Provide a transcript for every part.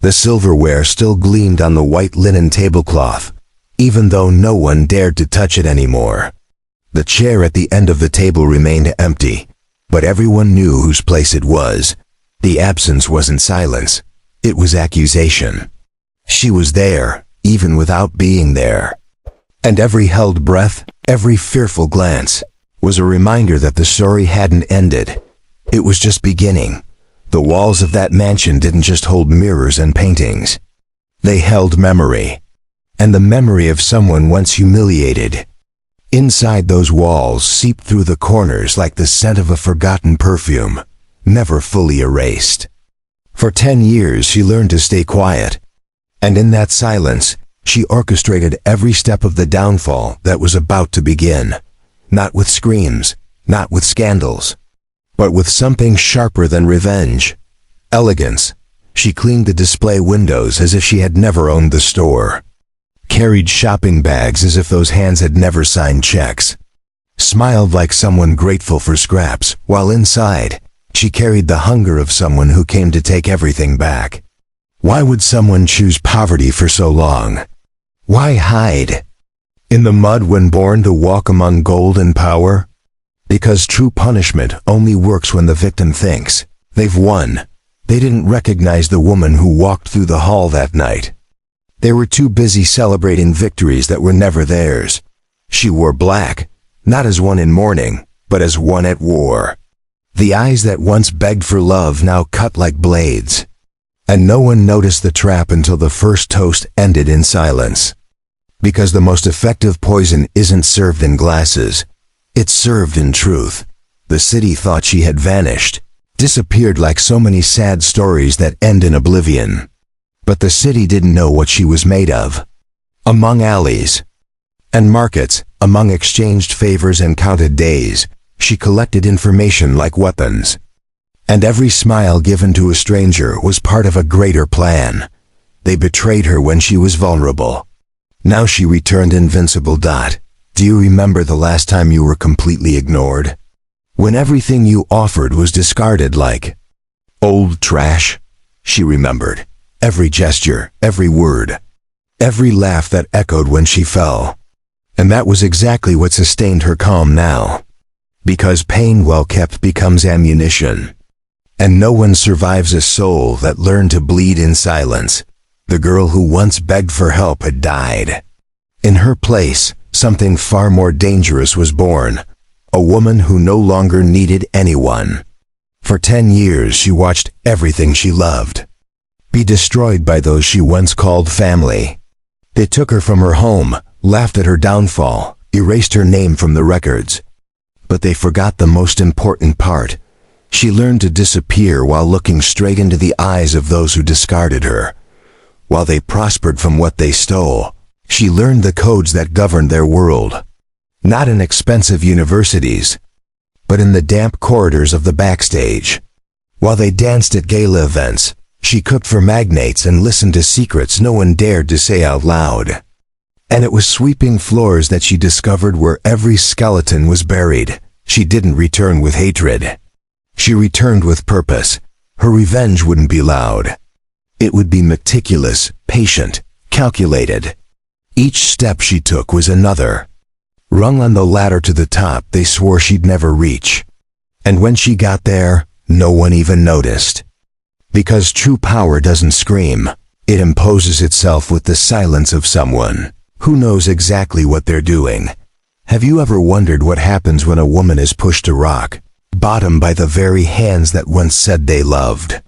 The silverware still gleamed on the white linen tablecloth, even though no one dared to touch it anymore. The chair at the end of the table remained empty, but everyone knew whose place it was. The absence wasn't silence, it was accusation. She was there, even without being there. And every held breath, every fearful glance, was a reminder that the story hadn't ended. It was just beginning. The walls of that mansion didn't just hold mirrors and paintings. They held memory. And the memory of someone once humiliated. Inside those walls seeped through the corners like the scent of a forgotten perfume, never fully erased. For 10 years she learned to stay quiet. And in that silence, she orchestrated every step of the downfall that was about to begin. Not with screams, not with scandals, but with something sharper than revenge. Elegance. She cleaned the display windows as if she had never owned the store. Carried shopping bags as if those hands had never signed checks. Smiled like someone grateful for scraps, while inside, she carried the hunger of someone who came to take everything back. Why would someone choose poverty for so long? Why hide in the mud when born to walk among gold and power? Because true punishment only works when the victim thinks they've won. They didn't recognize the woman who walked through the hall that night. They were too busy celebrating victories that were never theirs. She wore black, not as one in mourning, but as one at war. The eyes that once begged for love now cut like blades. And no one noticed the trap until the first toast ended in silence. Because the most effective poison isn't served in glasses. It's served in truth. The city thought she had vanished, disappeared like so many sad stories that end in oblivion. But the city didn't know what she was made of. Among alleys and markets, among exchanged favors and counted days, she collected information like weapons. And every smile given to a stranger was part of a greater plan. They betrayed her when she was vulnerable. Now she returned invincible. Do you remember the last time you were completely ignored? When everything you offered was discarded like old trash? She remembered. Every gesture, every word, every laugh that echoed when she fell. And that was exactly what sustained her calm now. Because pain well kept becomes ammunition. And no one survives a soul that learned to bleed in silence. The girl who once begged for help had died. In her place, something far more dangerous was born. A woman who no longer needed anyone. For 10 years she watched everything she loved be destroyed by those she once called family. They took her from her home, laughed at her downfall, erased her name from the records. But they forgot the most important part. She learned to disappear while looking straight into the eyes of those who discarded her. While they prospered from what they stole, she learned the codes that governed their world. Not in expensive universities, but in the damp corridors of the backstage. While they danced at gala events, she cooked for magnates and listened to secrets no one dared to say out loud. And it was sweeping floors that she discovered where every skeleton was buried. She didn't return with hatred. She returned with purpose. Her revenge wouldn't be loud. It would be meticulous, patient, calculated. Each step she took was another rung on the ladder to the top they swore she'd never reach. And when she got there, no one even noticed. Because true power doesn't scream. It imposes itself with the silence of someone who knows exactly what they're doing. Have you ever wondered what happens when a woman is pushed to rock bottom by the very hands that once said they loved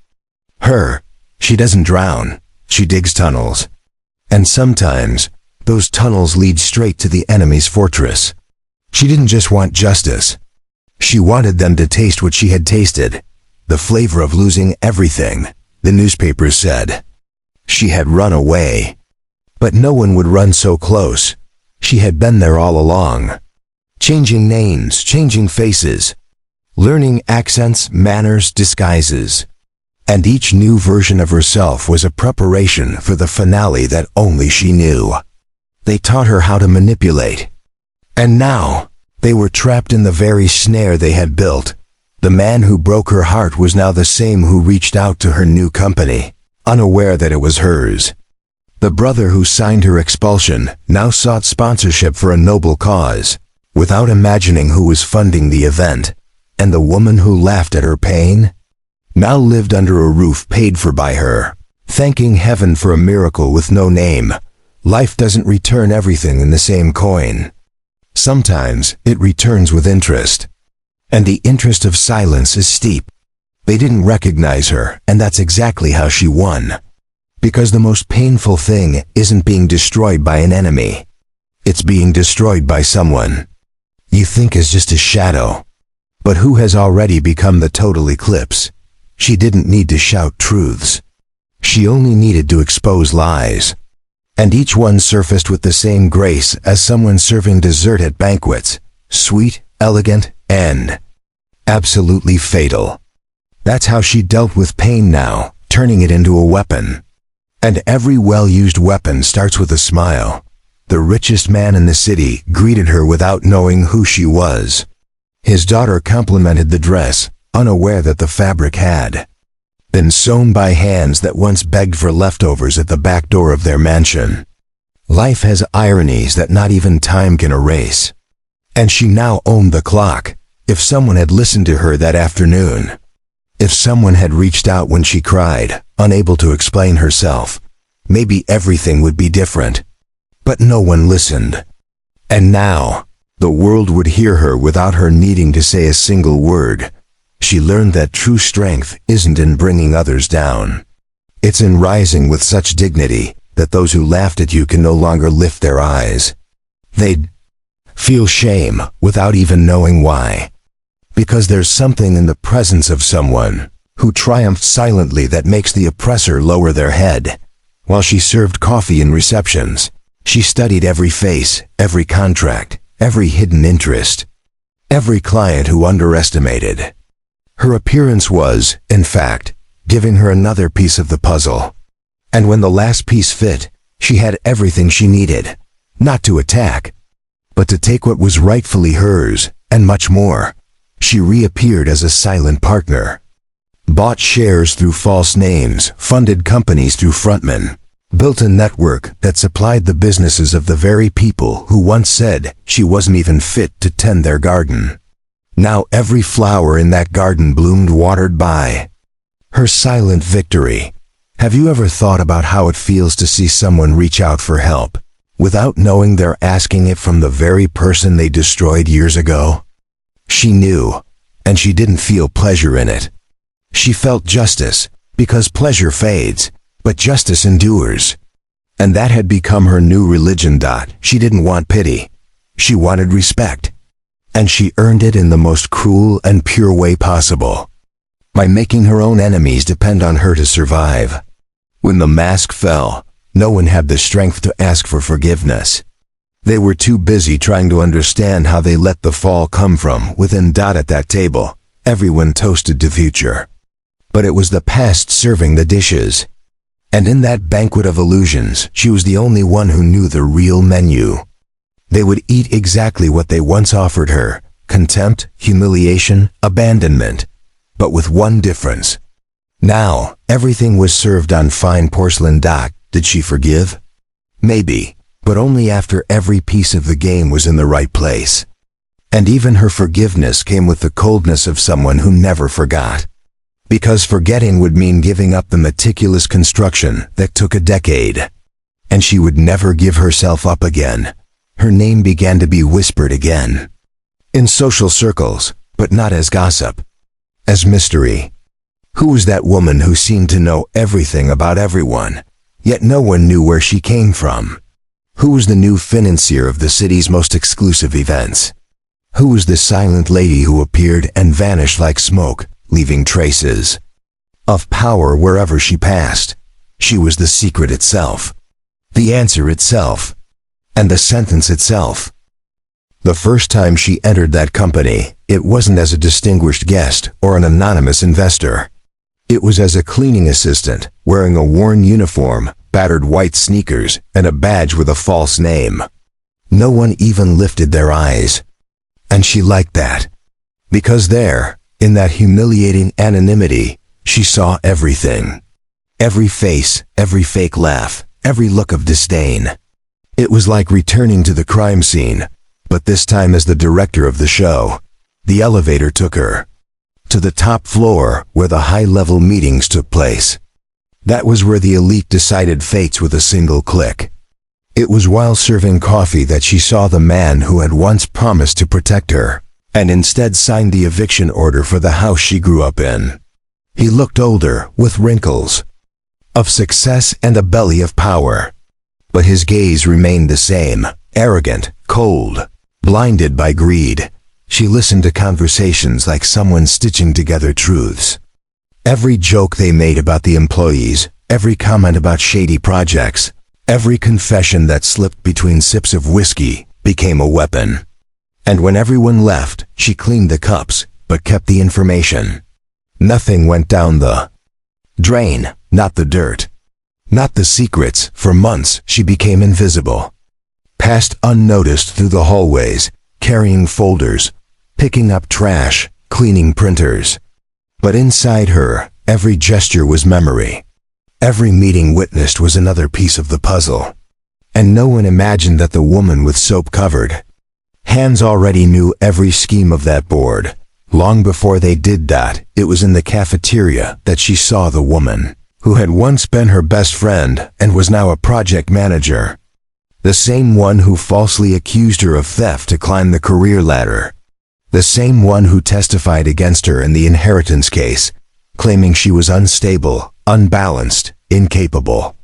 her? She doesn't drown. She digs tunnels. And sometimes, those tunnels lead straight to the enemy's fortress. She didn't just want justice. She wanted them to taste what she had tasted. The flavor of losing everything, the newspapers said. She had run away. But no one would run so close. She had been there all along. Changing names, changing faces, learning accents, manners, disguises. And each new version of herself was a preparation for the finale that only she knew. They taught her how to manipulate. And now, they were trapped in the very snare they had built. The man who broke her heart was now the same who reached out to her new company. unaware that it was hers. The brother who signed her expulsion now sought sponsorship for a noble cause, without imagining who was funding the event, and the woman who laughed at her pain now lived under a roof paid for by her, thanking heaven for a miracle with no name. Life doesn't return everything in the same coin. Sometimes it returns with interest. And the interest of silence is steep. They didn't recognize her, and that's exactly how she won. Because the most painful thing isn't being destroyed by an enemy. It's being destroyed by someone you think is just a shadow, but who has already become the total eclipse. She didn't need to shout truths. She only needed to expose lies. And each one surfaced with the same grace as someone serving dessert at banquets, sweet, elegant, and absolutely fatal. That's how she dealt with pain now, turning it into a weapon. And every well-used weapon starts with a smile. The richest man in the city greeted her without knowing who she was. His daughter complimented the dress, unaware that the fabric had been sewn by hands that once begged for leftovers at the back door of their mansion. Life has ironies that not even time can erase. And she now owned the clock. If someone had listened to her that afternoon, if someone had reached out when she cried, unable to explain herself, maybe everything would be different. But no one listened. And now, the world would hear her without her needing to say a single word. She learned that true strength isn't in bringing others down. It's in rising with such dignity that those who laughed at you can no longer lift their eyes. They'd feel shame without even knowing why. Because there's something in the presence of someone who triumphed silently that makes the oppressor lower their head. While she served coffee in receptions, she studied every face, every contract, every hidden interest, every client who underestimated. Her appearance was, in fact, giving her another piece of the puzzle. And when the last piece fit, she had everything she needed, not to attack, but to take what was rightfully hers, and much more. She reappeared as a silent partner. Bought shares through false names, funded companies through frontmen, built a network that supplied the businesses of the very people who once said she wasn't even fit to tend their garden. Now every flower in that garden bloomed watered by her silent victory. Have you ever thought about how it feels to see someone reach out for help without knowing they're asking it from the very person they destroyed years ago? She knew, and she didn't feel pleasure in it. She felt justice, because pleasure fades, but justice endures. And that had become her new religion. She didn't want pity. She wanted respect. And she earned it in the most cruel and pure way possible, by making her own enemies depend on her to survive. When the mask fell, no one had the strength to ask for forgiveness. They were too busy trying to understand how they let the fall come from within. At that table, everyone toasted the future. But it was the past serving the dishes. And in that banquet of illusions, she was the only one who knew the real menu. They would eat exactly what they once offered her: contempt, humiliation, abandonment. But with one difference. Now, everything was served on fine porcelain. Did she forgive? Maybe, but only after every piece of the game was in the right place. And even her forgiveness came with the coldness of someone who never forgot. Because forgetting would mean giving up the meticulous construction that took a decade. And she would never give herself up again. Her name began to be whispered again. In social circles, but not as gossip. As mystery. Who was that woman who seemed to know everything about everyone, yet no one knew where she came from? Who was the new financier of the city's most exclusive events? Who was the silent lady who appeared and vanished like smoke, leaving traces of power wherever she passed? She was the secret itself, the answer itself, and the sentence itself. The first time she entered that company, it wasn't as a distinguished guest or an anonymous investor. It was as a cleaning assistant, wearing a worn uniform, battered white sneakers, and a badge with a false name. No one even lifted their eyes. And she liked that. Because there, in that humiliating anonymity, she saw everything. Every face, every fake laugh, every look of disdain. It was like returning to the crime scene, but this time as the director of the show. The elevator took her to the top floor where the high-level meetings took place. That was where the elite decided fates with a single click. It was while serving coffee that she saw the man who had once promised to protect her, and instead signed the eviction order for the house she grew up in. He looked older, with wrinkles, of success and a belly of power. But his gaze remained the same, arrogant, cold, blinded by greed. She listened to conversations like someone stitching together truths. Every joke they made about the employees, every comment about shady projects, every confession that slipped between sips of whiskey became a weapon. And when everyone left, she cleaned the cups, but kept the information. Nothing went down the drain, not the dirt, not the secrets. For months, she became invisible. Passed unnoticed through the hallways, carrying folders, picking up trash, cleaning printers. But inside her, every gesture was memory. Every meeting witnessed was another piece of the puzzle. And no one imagined that the woman with soap-covered hands already knew every scheme of that board. Long before they did that, it was in the cafeteria that she saw the woman who had once been her best friend and was now a project manager. The same one who falsely accused her of theft to climb the career ladder. The same one who testified against her in the inheritance case, claiming she was unstable, unbalanced, incapable.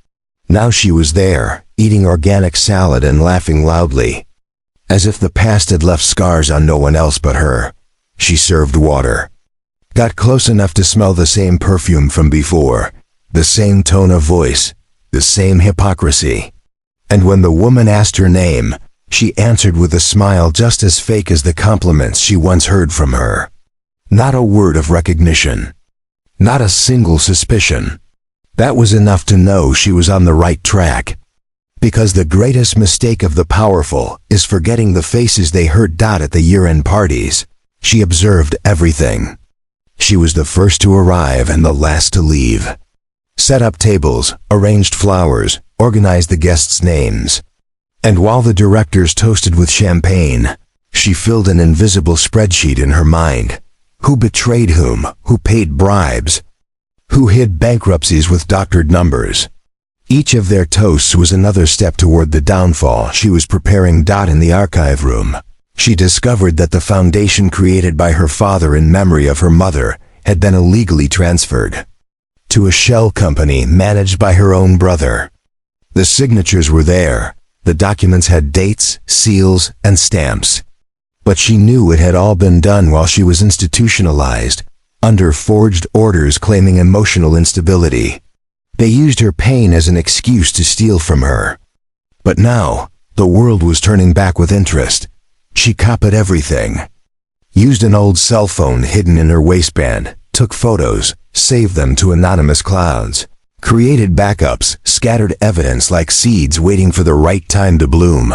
Now she was there, eating organic salad and laughing loudly. As if the past had left scars on no one else but her. She served water. Got close enough to smell the same perfume from before, the same tone of voice, the same hypocrisy. And when the woman asked her name, she answered with a smile just as fake as the compliments she once heard from her. Not a word of recognition. Not a single suspicion. That was enough to know she was on the right track. Because the greatest mistake of the powerful is forgetting the faces they heard at the year-end parties. She observed everything. She was the first to arrive and the last to leave. Set up tables, arranged flowers, organized the guests' names. And while the directors toasted with champagne, she filled an invisible spreadsheet in her mind. Who betrayed whom, who paid bribes, who hid bankruptcies with doctored numbers. Each of their toasts was another step toward the downfall she was preparing. In the archive room, she discovered that the foundation created by her father in memory of her mother had been illegally transferred to a shell company managed by her own brother. The signatures were there. The documents had dates, seals, and stamps. But she knew it had all been done while she was institutionalized, under forged orders claiming emotional instability. They used her pain as an excuse to steal from her. But now, the world was turning back with interest. She copied everything. Used an old cell phone hidden in her waistband, took photos, saved them to anonymous clouds. Created backups, scattered evidence like seeds waiting for the right time to bloom.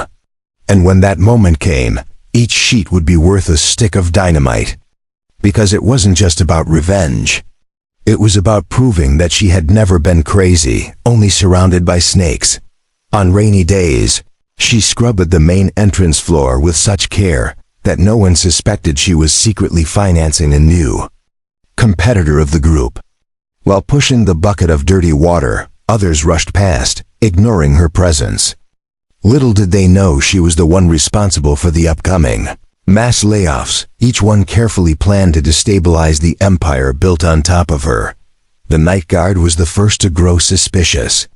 And when that moment came, each sheet would be worth a stick of dynamite. Because it wasn't just about revenge. It was about proving that she had never been crazy, only surrounded by snakes. On rainy days, she scrubbed the main entrance floor with such care that no one suspected she was secretly financing a new competitor of the group. While pushing the bucket of dirty water, others rushed past, ignoring her presence. Little did they know she was the one responsible for the upcoming mass layoffs, each one carefully planned to destabilize the empire built on top of her. The night guard was the first to grow suspicious.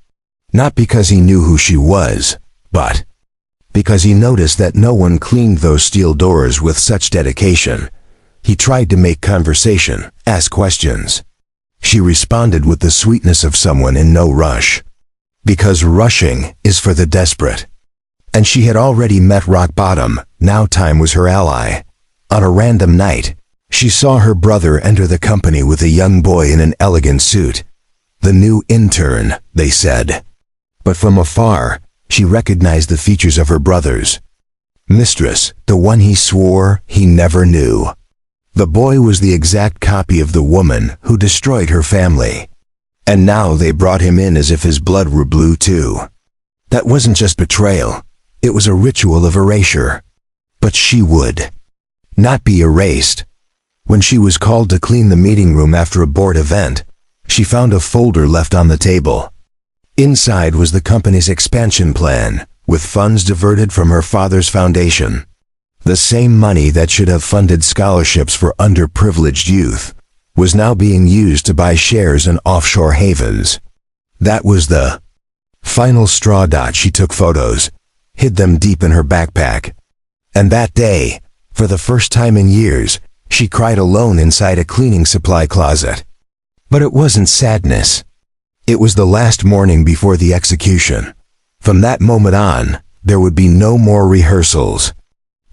Not because he knew who she was, but because he noticed that no one cleaned those steel doors with such dedication. He tried to make conversation, ask questions. She responded with the sweetness of someone in no rush. Because rushing is for the desperate. And she had already met rock bottom, now time was her ally. On a random night, she saw her brother enter the company with a young boy in an elegant suit. The new intern, they said. But from afar, she recognized the features of her brother's mistress, the one he swore he never knew. The boy was the exact copy of the woman who destroyed her family. And now they brought him in as if his blood were blue too. That wasn't just betrayal, it was a ritual of erasure. But she would not be erased. When she was called to clean the meeting room after a board event, she found a folder left on the table. Inside was the company's expansion plan, with funds diverted from her father's foundation. The same money that should have funded scholarships for underprivileged youth was now being used to buy shares in offshore havens. That was the final straw. She took photos, hid them deep in her backpack. And that day, for the first time in years, she cried alone inside a cleaning supply closet. But it wasn't sadness. It was the last morning before the execution. From that moment on, there would be no more rehearsals.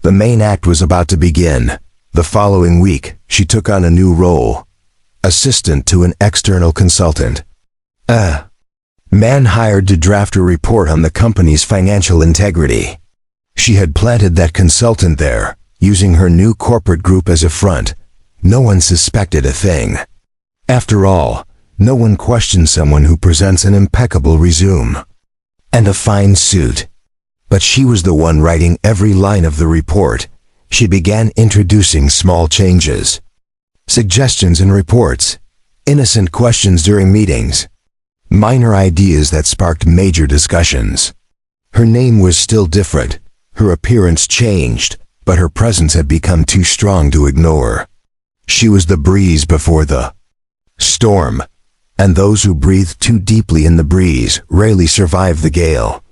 The main act was about to begin. The following week, she took on a new role. Assistant to an external consultant. A man hired to draft a report on the company's financial integrity. She had planted that consultant there, using her new corporate group as a front. No one suspected a thing. After all, no one questions someone who presents an impeccable resume and a fine suit. But she was the one writing every line of the report. She began introducing small changes, suggestions in reports, innocent questions during meetings, minor ideas that sparked major discussions. Her name was still different, her appearance changed, but her presence had become too strong to ignore. She was the breeze before the storm, and those who breathe too deeply in the breeze rarely survive the gale.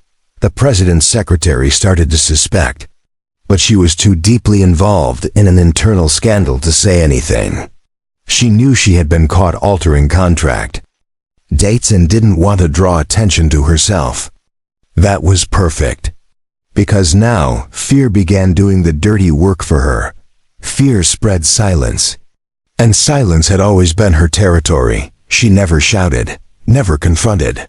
The president's secretary started to suspect, but she was too deeply involved in an internal scandal to say anything. She knew she had been caught altering contract dates and didn't want to draw attention to herself. That was perfect. Because now, fear began doing the dirty work for her. Fear spread silence. And silence had always been her territory. She never shouted, never confronted.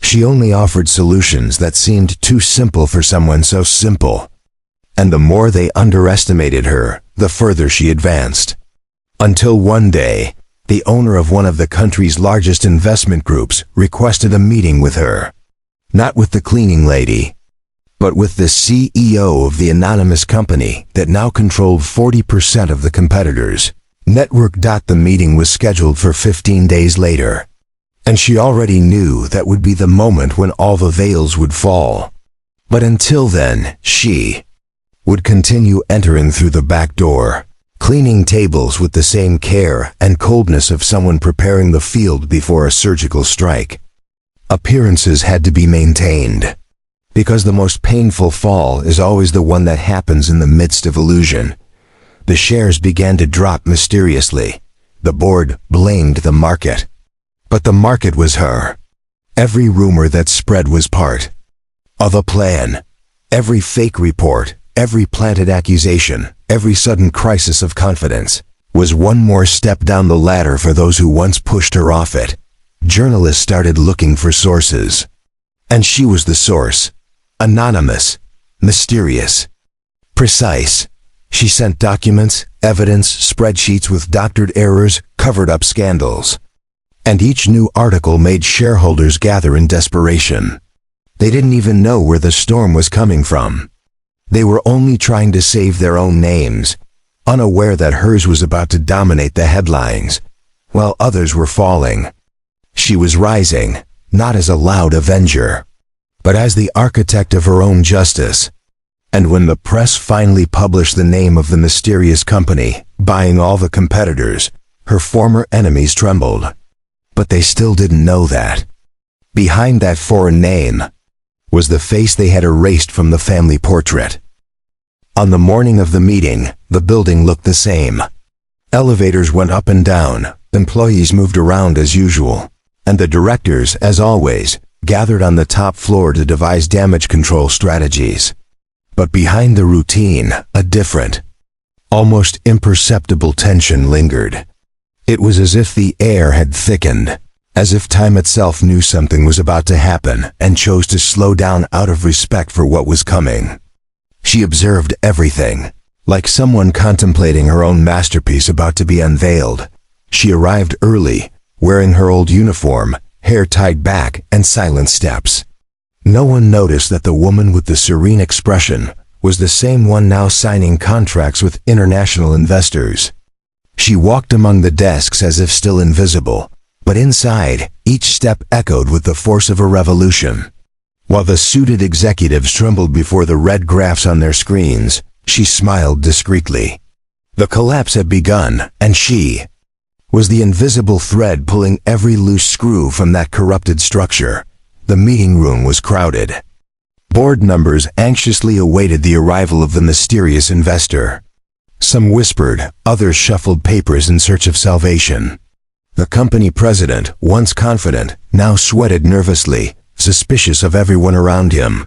She only offered solutions that seemed too simple for someone so simple. And the more they underestimated her, the further she advanced. Until one day, the owner of one of the country's largest investment groups requested a meeting with her. Not with the cleaning lady, but with the CEO of the anonymous company that now controlled 40% of the competitors. Network. The meeting was scheduled for 15 days later, and she already knew that would be the moment when all the veils would fall. But until then, she would continue entering through the back door, cleaning tables with the same care and coldness of someone preparing the field before a surgical strike. Appearances had to be maintained, because the most painful fall is always the one that happens in the midst of illusion. The shares began to drop mysteriously. The board blamed the market. But the market was her. Every rumor that spread was part of a plan. Every fake report, every planted accusation, every sudden crisis of confidence was one more step down the ladder for those who once pushed her off it. Journalists started looking for sources. And she was the source. Anonymous, mysterious, precise. She sent documents, evidence, spreadsheets with doctored errors, covered up scandals. And each new article made shareholders gather in desperation. They didn't even know where the storm was coming from. They were only trying to save their own names, unaware that hers was about to dominate the headlines, while others were falling. She was rising, not as a loud avenger, but as the architect of her own justice. And when the press finally published the name of the mysterious company, buying all the competitors, her former enemies trembled. But they still didn't know that behind that foreign name was the face they had erased from the family portrait. On the morning of the meeting, the building looked the same. Elevators went up and down, employees moved around as usual, and the directors, as always, gathered on the top floor to devise damage control strategies. But behind the routine, a different, almost imperceptible tension lingered. It was as if the air had thickened, as if time itself knew something was about to happen and chose to slow down out of respect for what was coming. She observed everything, like someone contemplating her own masterpiece about to be unveiled. She arrived early, wearing her old uniform, hair tied back and silent steps. No one noticed that the woman with the serene expression was the same one now signing contracts with international investors. She walked among the desks as if still invisible, but inside, each step echoed with the force of a revolution. While the suited executives trembled before the red graphs on their screens, she smiled discreetly. The collapse had begun, and she was the invisible thread pulling every loose screw from that corrupted structure. The meeting room was crowded. Board members anxiously awaited the arrival of the mysterious investor. Some whispered, others shuffled papers in search of salvation. The company president, once confident, now sweated nervously, suspicious of everyone around him.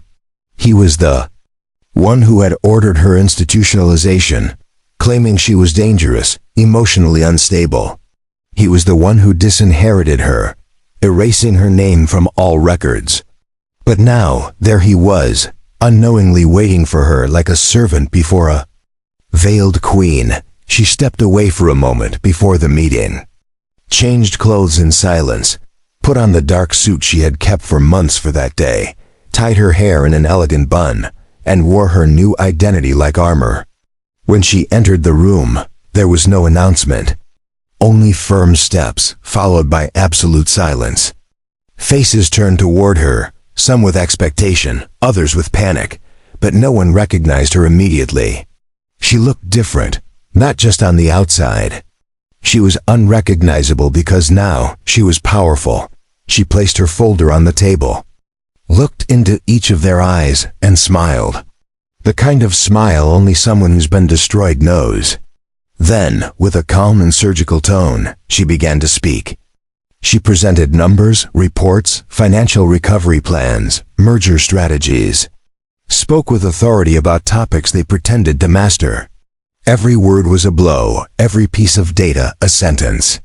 He was the one who had ordered her institutionalization, claiming she was dangerous, emotionally unstable. He was the one who disinherited her, erasing her name from all records. But now, there he was, unknowingly waiting for her like a servant before a veiled queen. She stepped away for a moment before the meeting, changed clothes in silence, put on the dark suit she had kept for months for that day, tied her hair in an elegant bun, and wore her new identity like armor. When she entered the room, there was no announcement. Only firm steps, followed by absolute silence. Faces turned toward her, some with expectation, others with panic, but no one recognized her immediately. She looked different, not just on the outside. She was unrecognizable because now she was powerful. She placed her folder on the table, looked into each of their eyes, and smiled. The kind of smile only someone who's been destroyed knows. Then, with a calm and surgical tone, she began to speak. She presented numbers, reports, financial recovery plans, merger strategies. Spoke with authority about topics they pretended to master. Every word was a blow, every piece of data a sentence.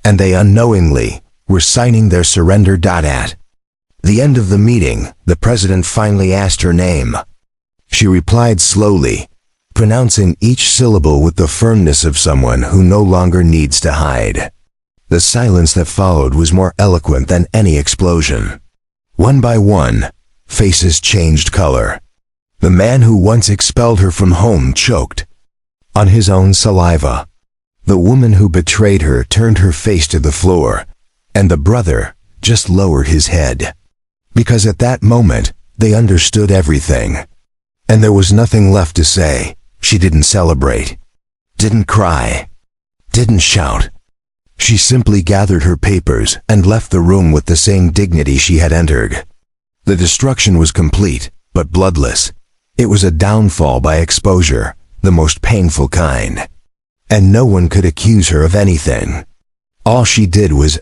And they unknowingly were signing their surrender. At the end of the meeting, the president finally asked her name. She replied slowly, pronouncing each syllable with the firmness of someone who no longer needs to hide. The silence that followed was more eloquent than any explosion. One by one, faces changed color. The man who once expelled her from home choked on his own saliva. The woman who betrayed her turned her face to the floor, and the brother just lowered his head. Because at that moment, they understood everything. And there was nothing left to say. She didn't celebrate, didn't cry, didn't shout. She simply gathered her papers and left the room with the same dignity she had entered. The destruction was complete, but bloodless. It was a downfall by exposure, the most painful kind. And no one could accuse her of anything. All she did was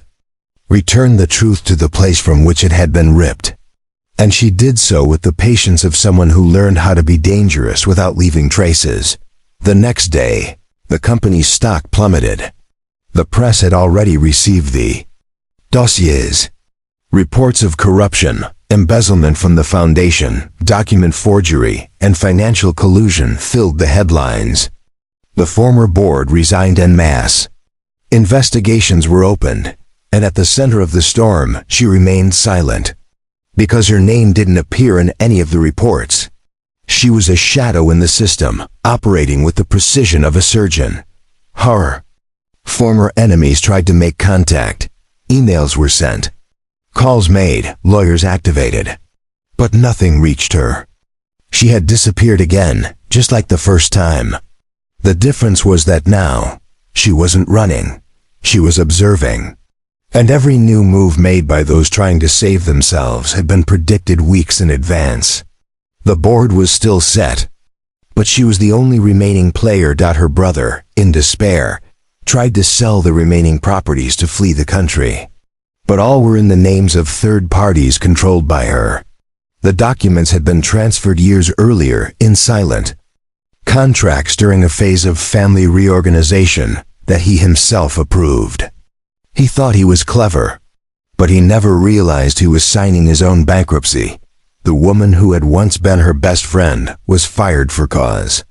return the truth to the place from which it had been ripped. And she did so with the patience of someone who learned how to be dangerous without leaving traces. The next day, the company's stock plummeted. The press had already received the dossiers. Reports of corruption, embezzlement from the foundation, document forgery, and financial collusion filled the headlines. The former board resigned en masse. Investigations were opened, and at the center of the storm, she remained silent. Because her name didn't appear in any of the reports. She was a shadow in the system, operating with the precision of a surgeon. Horror. Former enemies tried to make contact. Emails were sent. Calls made, lawyers activated. But nothing reached her. She had disappeared again, just like the first time. The difference was that now, she wasn't running. She was observing. And every new move made by those trying to save themselves had been predicted weeks in advance. The board was still set, but she was the only remaining player. Her brother, in despair, tried to sell the remaining properties to flee the country. But all were in the names of third parties controlled by her. The documents had been transferred years earlier in silent contracts during a phase of family reorganization that he himself approved. He thought he was clever, but he never realized he was signing his own bankruptcy. The woman who had once been her best friend was fired for cause.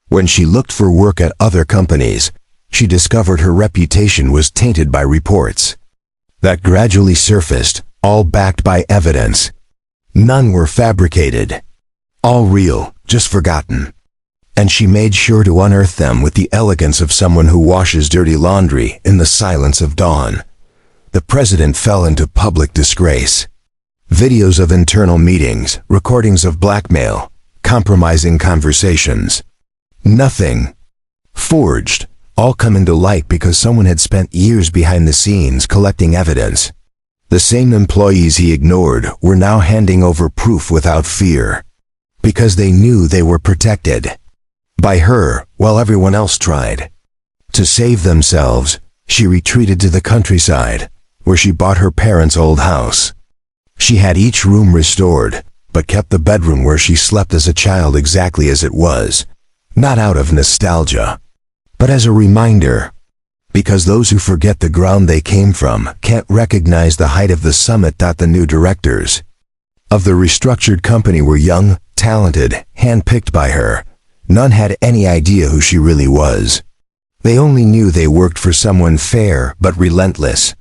When she looked for work at other companies, she discovered her reputation was tainted by reports. that gradually surfaced, all backed by evidence. None were fabricated. All real, just forgotten. And she made sure to unearth them with the elegance of someone who washes dirty laundry in the silence of dawn. The president fell into public disgrace. Videos of internal meetings, recordings of blackmail, compromising conversations. Nothing. Forged, all coming to light because someone had spent years behind the scenes collecting evidence. The same employees he ignored were now handing over proof without fear, because they knew they were protected by her while everyone else tried. To save themselves, she retreated to the countryside, where she bought her parents' old house. She had each room restored, but kept the bedroom where she slept as a child exactly as it was, not out of nostalgia, but as a reminder, because those who forget the ground they came from can't recognize the height of the summit. The new directors of the restructured company were young, talented, handpicked by her. None had any idea who she really was. They only knew they worked for someone fair but relentless.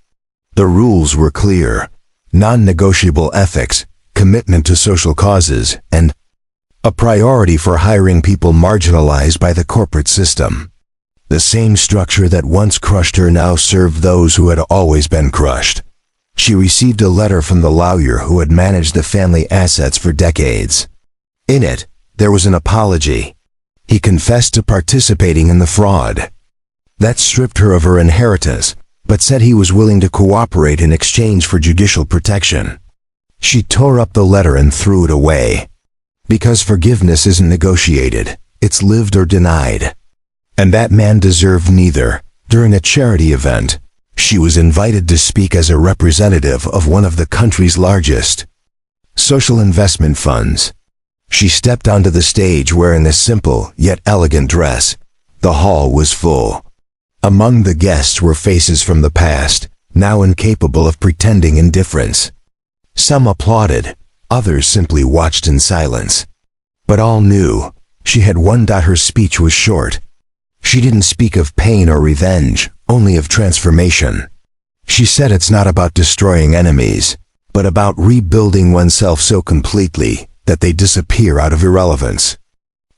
The rules were clear: non-negotiable ethics, commitment to social causes, and a priority for hiring people marginalized by the corporate system. The same structure that once crushed her now served those who had always been crushed. She received a letter from the lawyer who had managed the family assets for decades. In it, there was an apology. He confessed to participating in the fraud. That stripped her of her inheritance, but said he was willing to cooperate in exchange for judicial protection. She tore up the letter and threw it away. Because forgiveness isn't negotiated, it's lived or denied. And that man deserved neither. During a charity event, she was invited to speak as a representative of one of the country's largest social investment funds. She stepped onto the stage wearing a simple yet elegant dress. The hall was full. Among the guests were faces from the past, now incapable of pretending indifference. Some applauded, others simply watched in silence. But all knew she had won. Her speech was short. She didn't speak of pain or revenge, only of transformation. She said it's not about destroying enemies, but about rebuilding oneself so completely that they disappear out of irrelevance.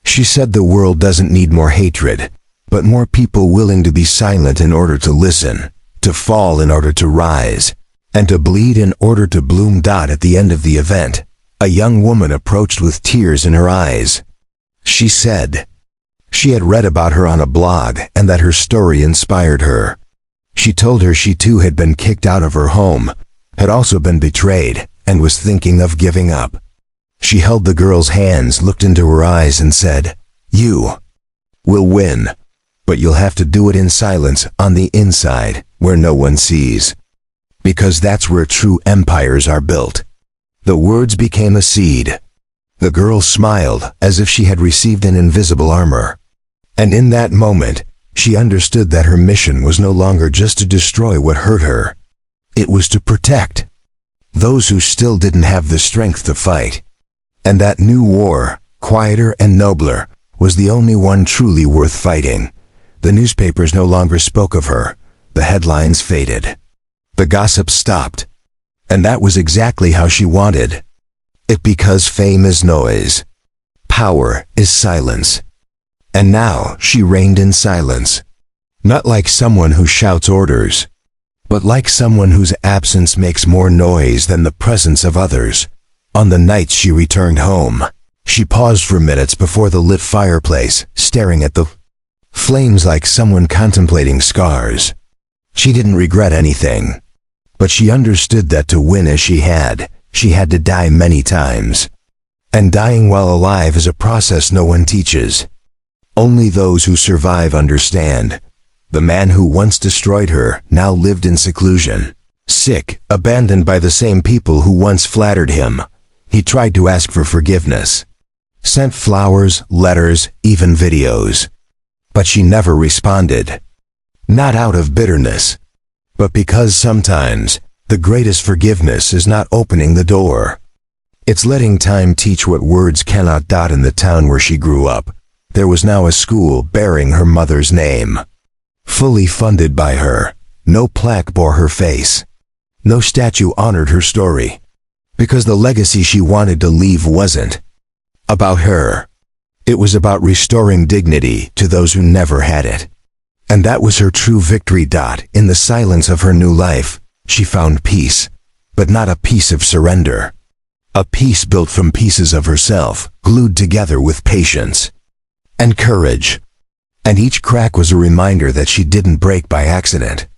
She said the world doesn't need more hatred, but more people willing to be silent in order to listen, to fall in order to rise, and to bleed in order to bloom. At the end of the event, a young woman approached with tears in her eyes. She said she had read about her on a blog and that her story inspired her. She told her she too had been kicked out of her home, had also been betrayed, and was thinking of giving up. She held the girl's hands, looked into her eyes, and said, "You will win, but you'll have to do it in silence, on the inside, where no one sees. Because that's where true empires are built." The words became a seed. The girl smiled as if she had received an invisible armor. And in that moment, she understood that her mission was no longer just to destroy what hurt her. It was to protect those who still didn't have the strength to fight. And that new war, quieter and nobler, was the only one truly worth fighting. The newspapers no longer spoke of her. The headlines faded. The gossip stopped. And that was exactly how she wanted it, because fame is noise. Power is silence. And now she reigned in silence. Not like someone who shouts orders, but like someone whose absence makes more noise than the presence of others. On the nights she returned home, she paused for minutes before the lit fireplace, staring at the flames like someone contemplating scars. She didn't regret anything, but she understood that to win as she had to die many times. And dying while alive is a process no one teaches. Only those who survive understand. The man who once destroyed her now lived in seclusion, sick, abandoned by the same people who once flattered him. He tried to ask for forgiveness, sent flowers, letters, even videos. But she never responded. Not out of bitterness, but because sometimes the greatest forgiveness is not opening the door. It's letting time teach what words cannot. In the town where she grew up, there was now a school bearing her mother's name. Fully funded by her, no plaque bore her face. No statue honored her story. Because the legacy she wanted to leave wasn't about her. It was about restoring dignity to those who never had it. And that was her true victory. In the silence of her new life, she found peace, but not a peace of surrender. A peace built from pieces of herself, glued together with patience and courage. And each crack was a reminder that she didn't break by accident.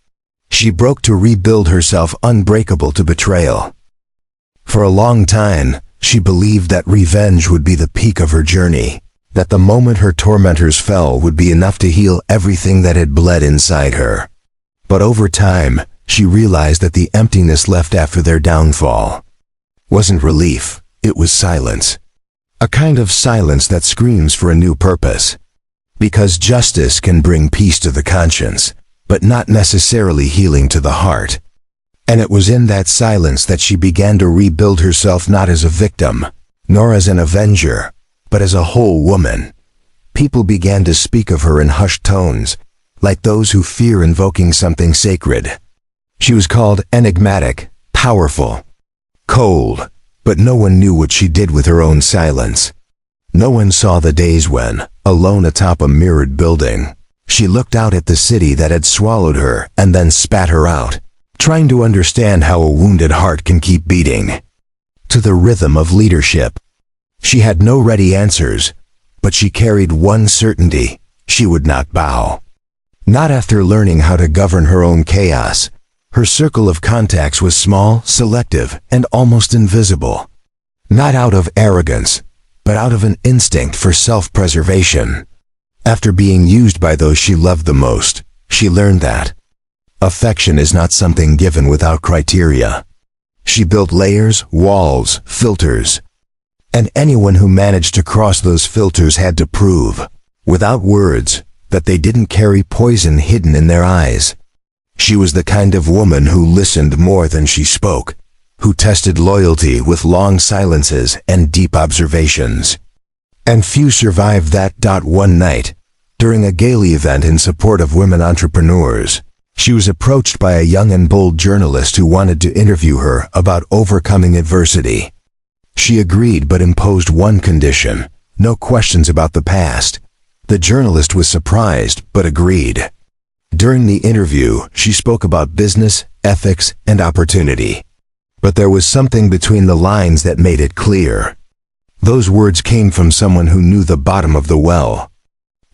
She broke to rebuild herself, unbreakable to betrayal. For a long time, she believed that revenge would be the peak of her journey, that the moment her tormentors fell would be enough to heal everything that had bled inside her. But over time, she realized that the emptiness left after their downfall wasn't relief, it was silence. A kind of silence that screams for a new purpose. Because justice can bring peace to the conscience, but not necessarily healing to the heart. And it was in that silence that she began to rebuild herself, not as a victim, nor as an avenger, but as a whole woman. People began to speak of her in hushed tones, like those who fear invoking something sacred. She was called enigmatic, powerful, cold, but no one knew what she did with her own silence. No one saw the days when, alone atop a mirrored building, she looked out at the city that had swallowed her and then spat her out, trying to understand how a wounded heart can keep beating to the rhythm of leadership. She had no ready answers, but she carried one certainty: she would not bow. Not after learning how to govern her own chaos. Her circle of contacts was small, selective, and almost invisible. Not out of arrogance, but out of an instinct for self-preservation. After being used by those she loved the most, she learned that affection is not something given without criteria. She built layers, walls, filters, and anyone who managed to cross those filters had to prove, without words, that they didn't carry poison hidden in their eyes. She was the kind of woman who listened more than she spoke, who tested loyalty with long silences and deep observations. And few survived that. One night, during a gala event in support of women entrepreneurs, she was approached by a young and bold journalist who wanted to interview her about overcoming adversity. She agreed but imposed one condition: no questions about the past. The journalist was surprised but agreed. During the interview, she spoke about business, ethics, and opportunity. But there was something between the lines that made it clear. Those words came from someone who knew the bottom of the well.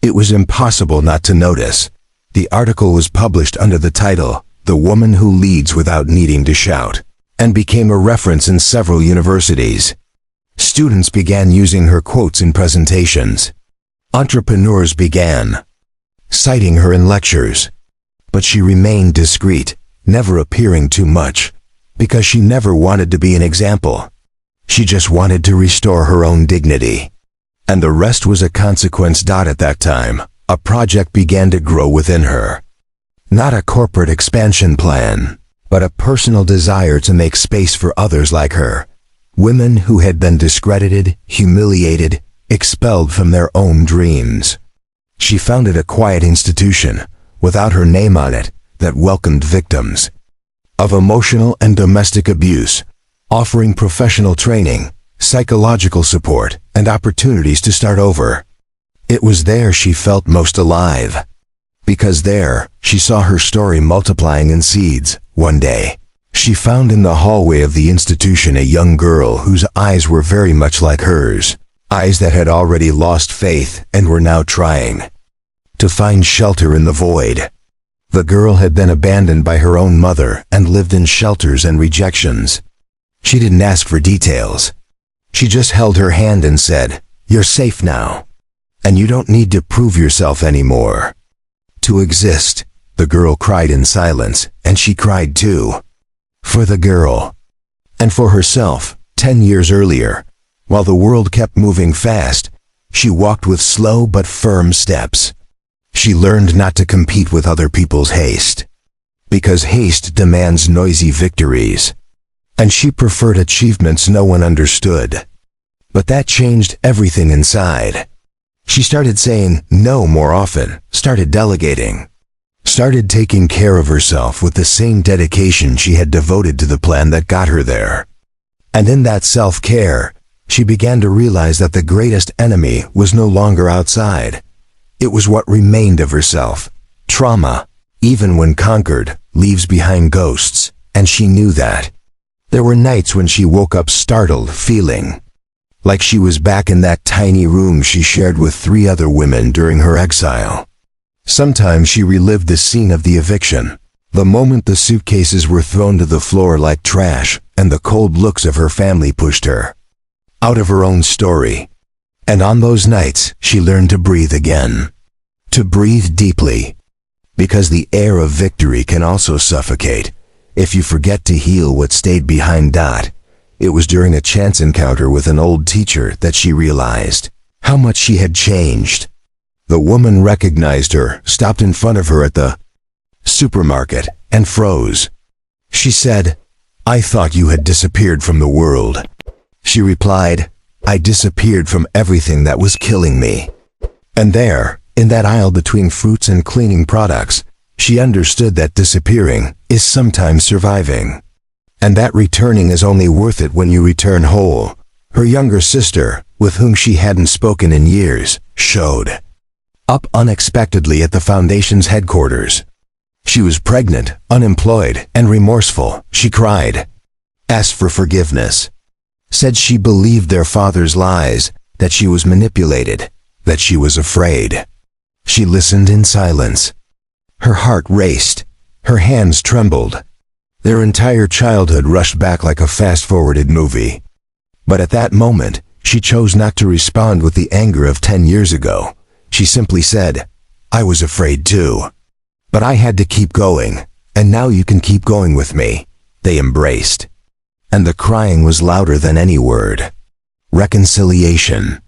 It was impossible not to notice. The article was published under the title, "The Woman Who Leads Without Needing to Shout," and became a reference in several universities. Students began using her quotes in presentations. Entrepreneurs began citing her in lectures. But she remained discreet, never appearing too much, because she never wanted to be an example. She just wanted to restore her own dignity. And the rest was a consequence. At that time, a project began to grow within her. Not a corporate expansion plan, but a personal desire to make space for others like her. Women who had been discredited, humiliated, expelled from their own dreams. She founded a quiet institution, without her name on it, that welcomed victims of emotional and domestic abuse, offering professional training, psychological support, and opportunities to start over. It was there she felt most alive. Because there, she saw her story multiplying in seeds. One day, she found in the hallway of the institution a young girl whose eyes were very much like hers. Eyes that had already lost faith and were now trying to find shelter in the void. The girl had been abandoned by her own mother and lived in shelters and rejections. She didn't ask for details. She just held her hand and said, "You're safe now. And you don't need to prove yourself anymore." To exist, the girl cried in silence, and she cried too. For the girl. And for herself. 10 years earlier, while the world kept moving fast, she walked with slow but firm steps. She learned not to compete with other people's haste, because haste demands noisy victories. And she preferred achievements no one understood. But that changed everything inside. She started saying no more often, started delegating, started taking care of herself with the same dedication she had devoted to the plan that got her there. And in that self-care, she began to realize that the greatest enemy was no longer outside. It was what remained of herself. Trauma, even when conquered, leaves behind ghosts, and she knew that. There were nights when she woke up startled, feeling like she was back in that tiny room she shared with 3 other women during her exile. Sometimes she relived the scene of the eviction, the moment the suitcases were thrown to the floor like trash, and the cold looks of her family pushed her out of her own story. And on those nights, she learned to breathe again. To breathe deeply. Because the air of victory can also suffocate if you forget to heal what stayed behind. It was during a chance encounter with an old teacher that she realized how much she had changed. The woman recognized her, stopped in front of her at the supermarket, and froze. She said, "I thought you had disappeared from the world." She replied, "I disappeared from everything that was killing me." And there, in that aisle between fruits and cleaning products, she understood that disappearing is sometimes surviving. And that returning is only worth it when you return whole. Her younger sister, with whom she hadn't spoken in years, showed up unexpectedly at the foundation's headquarters. She was pregnant, unemployed, and remorseful. She cried, asked for forgiveness, said she believed their father's lies, that she was manipulated, that she was afraid. She listened in silence. Her heart raced. Her hands trembled. Their entire childhood rushed back like a fast-forwarded movie. But at that moment, she chose not to respond with the anger of 10 years ago. She simply said, "I was afraid too. But I had to keep going, and now you can keep going with me." They embraced. And the crying was louder than any word. Reconciliation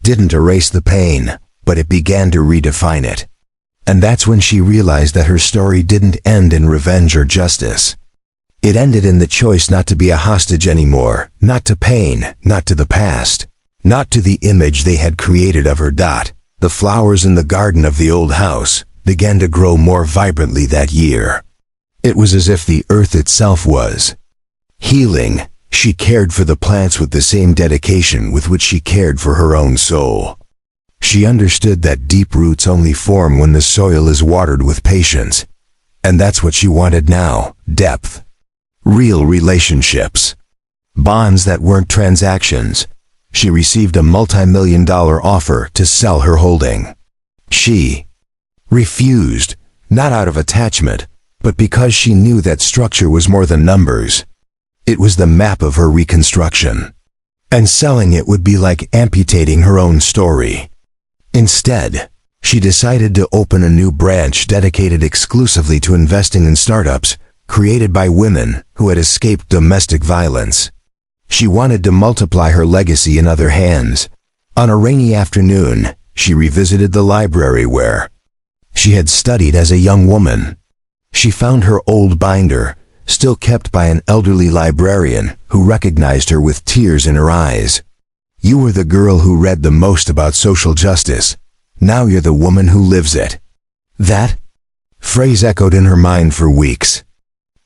didn't erase the pain, but it began to redefine it. And that's when she realized that her story didn't end in revenge or justice. It ended in the choice not to be a hostage anymore, not to pain, not to the past, not to the image they had created of her. The flowers in the garden of the old house began to grow more vibrantly that year. It was as if the earth itself was healing. She cared for the plants with the same dedication with which she cared for her own soul. She understood that deep roots only form when the soil is watered with patience. And that's what she wanted now, depth. Real relationships. Bonds that weren't transactions. She received a multi-million-dollar offer to sell her holding. She refused, not out of attachment, but because she knew that structure was more than numbers. It was the map of her reconstruction. And selling it would be like amputating her own story. Instead, she decided to open a new branch dedicated exclusively to investing in startups created by women who had escaped domestic violence. She wanted to multiply her legacy in other hands. On a rainy afternoon, she revisited the library where she had studied as a young woman. She found her old binder, still kept by an elderly librarian who recognized her with tears in her eyes. "You were the girl who read the most about social justice. Now you're the woman who lives it." That phrase echoed in her mind for weeks.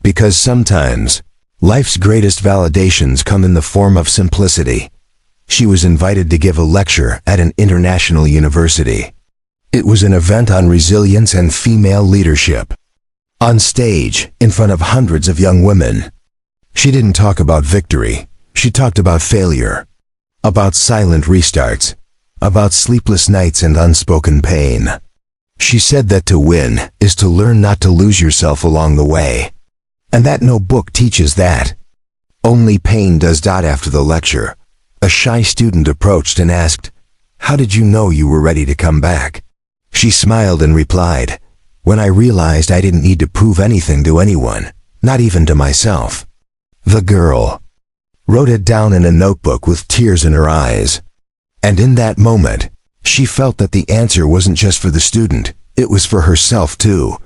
Because sometimes, life's greatest validations come in the form of simplicity. She was invited to give a lecture at an international university. It was an event on resilience and female leadership. On stage, in front of hundreds of young women, she didn't talk about victory. She talked about failure, about silent restarts, about sleepless nights and unspoken pain. She said that to win is to learn not to lose yourself along the way. And that no book teaches that. Only pain does. After the lecture, a shy student approached and asked, "How did you know you were ready to come back?" She smiled and replied, "When I realized I didn't need to prove anything to anyone, not even to myself." The girl wrote it down in a notebook with tears in her eyes. And in that moment, she felt that the answer wasn't just for the student, it was for herself too.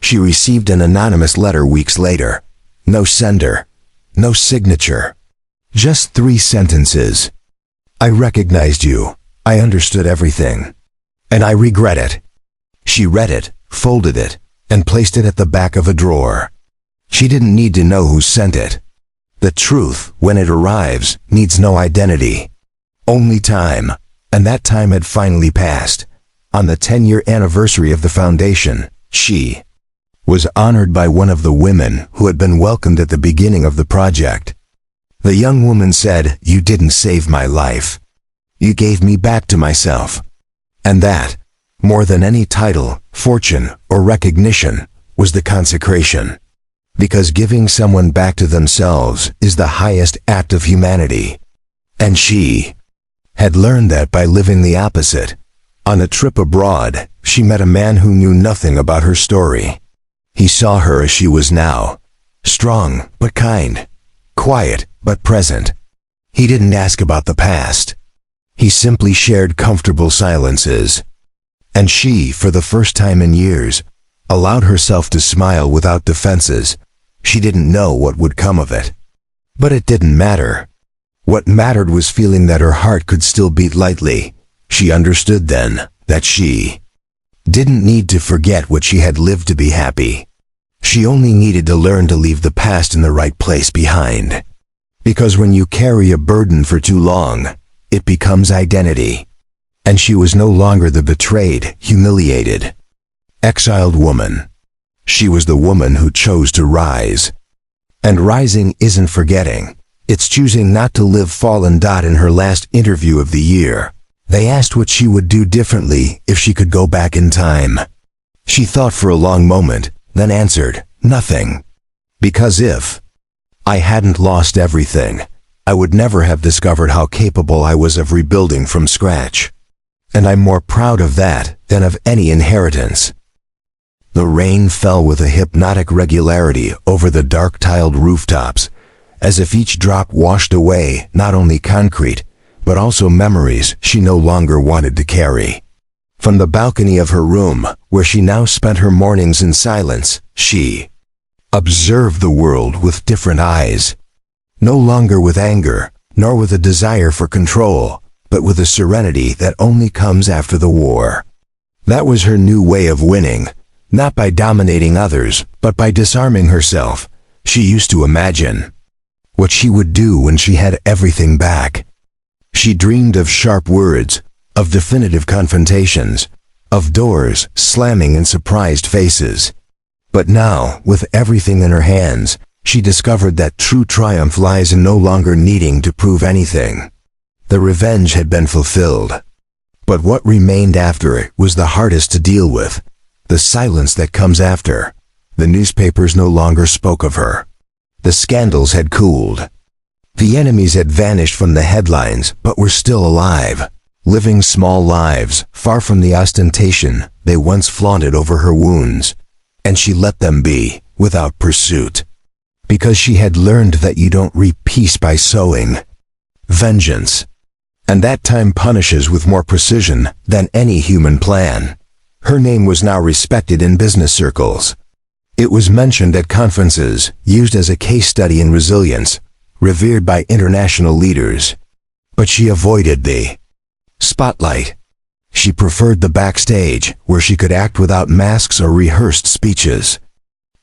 She received an anonymous letter weeks later. No sender, no signature. Just 3 sentences. "I recognized you. I understood everything. And I regret it." She read it, folded it, and placed it at the back of a drawer. She didn't need to know who sent it. The truth, when it arrives, needs no identity. Only time, and that time had finally passed. On the 10-year anniversary of the foundation, she was honored by one of the women who had been welcomed at the beginning of the project. The young woman said, "You didn't save my life. You gave me back to myself." And that, more than any title, fortune, or recognition, was the consecration. Because giving someone back to themselves is the highest act of humanity. And she had learned that by living the opposite. On a trip abroad, she met a man who knew nothing about her story. He saw her as she was now, strong but kind, quiet but present. He didn't ask about the past. He simply shared comfortable silences. And she, for the first time in years, allowed herself to smile without defenses. She didn't know what would come of it. But it didn't matter. What mattered was feeling that her heart could still beat lightly. She understood then that she didn't need to forget what she had lived to be happy. She only needed to learn to leave the past in the right place behind. Because when you carry a burden for too long, it becomes identity. And she was no longer the betrayed, humiliated, exiled woman. She was the woman who chose to rise. And rising isn't forgetting. It's choosing not to live fallen. In her last interview of the year, they asked what she would do differently if she could go back in time. She thought for a long moment, then answered, "Nothing. Because if I hadn't lost everything, I would never have discovered how capable I was of rebuilding from scratch. And I'm more proud of that than of any inheritance." The rain fell with a hypnotic regularity over the dark-tiled rooftops, as if each drop washed away not only concrete, but also memories she no longer wanted to carry. From the balcony of her room, where she now spent her mornings in silence, she observed the world with different eyes. No longer with anger, nor with a desire for control, but with a serenity that only comes after the war. That was her new way of winning, not by dominating others, but by disarming herself. She used to imagine what she would do when she had everything back. She dreamed of sharp words, of definitive confrontations, of doors slamming in surprised faces. But now, with everything in her hands, she discovered that true triumph lies in no longer needing to prove anything. The revenge had been fulfilled. But what remained after it was the hardest to deal with. The silence that comes after. The newspapers no longer spoke of her. The scandals had cooled. The enemies had vanished from the headlines, but were still alive, living small lives, far from the ostentation they once flaunted over her wounds. And she let them be, without pursuit. Because she had learned that you don't reap peace by sowing vengeance. And that time punishes with more precision than any human plan. Her name was now respected in business circles. It was mentioned at conferences, used as a case study in resilience, revered by international leaders. But she avoided the spotlight. She preferred the backstage, where she could act without masks or rehearsed speeches.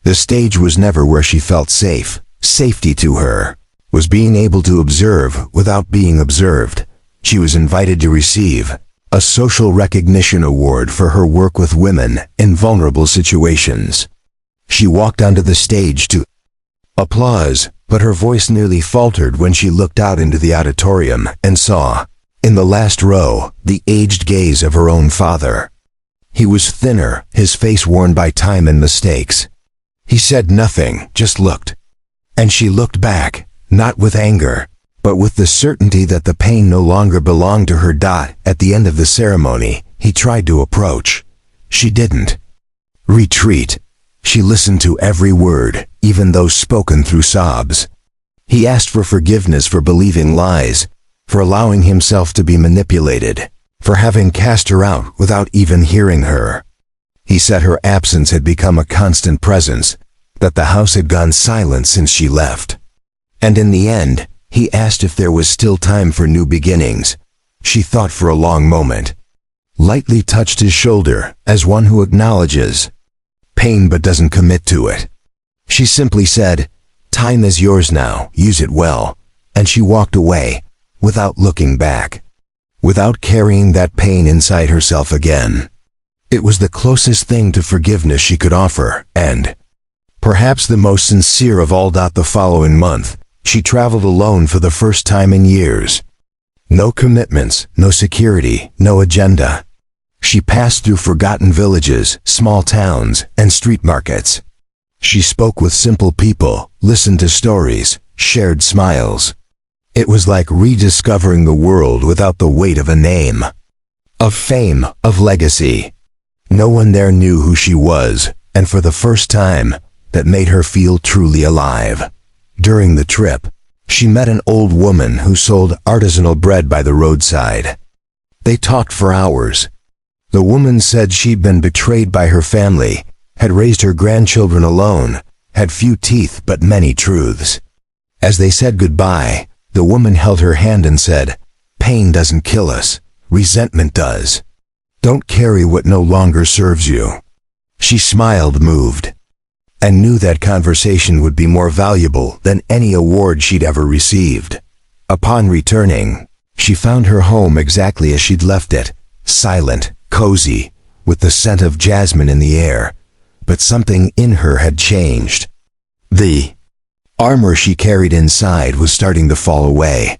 The stage was never where she felt safe. Safety to her was being able to observe without being observed. She was invited to receive a social recognition award for her work with women in vulnerable situations. She walked onto the stage to applause, but her voice nearly faltered when she looked out into the auditorium and saw, in the last row, the aged gaze of her own father. He was thinner, his face worn by time and mistakes. He said nothing, just looked. And she looked back, not with anger, but with the certainty that the pain no longer belonged to her. At the end of the ceremony, he tried to approach. She didn't retreat. She listened to every word, even those spoken through sobs. He asked for forgiveness for believing lies, for allowing himself to be manipulated, for having cast her out without even hearing her. He said her absence had become a constant presence, that the house had gone silent since she left. And in the end, he asked if there was still time for new beginnings. She thought for a long moment, lightly touched his shoulder as one who acknowledges pain but doesn't commit to it. She simply said, "Time is yours now, use it well," and she walked away, without looking back, without carrying that pain inside herself again. It was the closest thing to forgiveness she could offer, and perhaps the most sincere of all. The following month, she traveled alone for the first time in years. No commitments, no security, no agenda. She passed through forgotten villages, small towns, and street markets. She spoke with simple people, listened to stories, shared smiles. It was like rediscovering the world without the weight of a name, of fame, of legacy. No one there knew who she was, and for the first time, that made her feel truly alive. During the trip, she met an old woman who sold artisanal bread by the roadside. They talked for hours. The woman said she'd been betrayed by her family, had raised her grandchildren alone, had few teeth but many truths. As they said goodbye, the woman held her hand and said, "Pain doesn't kill us, resentment does. Don't carry what no longer serves you." She smiled, moved, and knew that conversation would be more valuable than any award she'd ever received. Upon returning, she found her home exactly as she'd left it, silent, cozy, with the scent of jasmine in the air. But something in her had changed. The armor she carried inside was starting to fall away.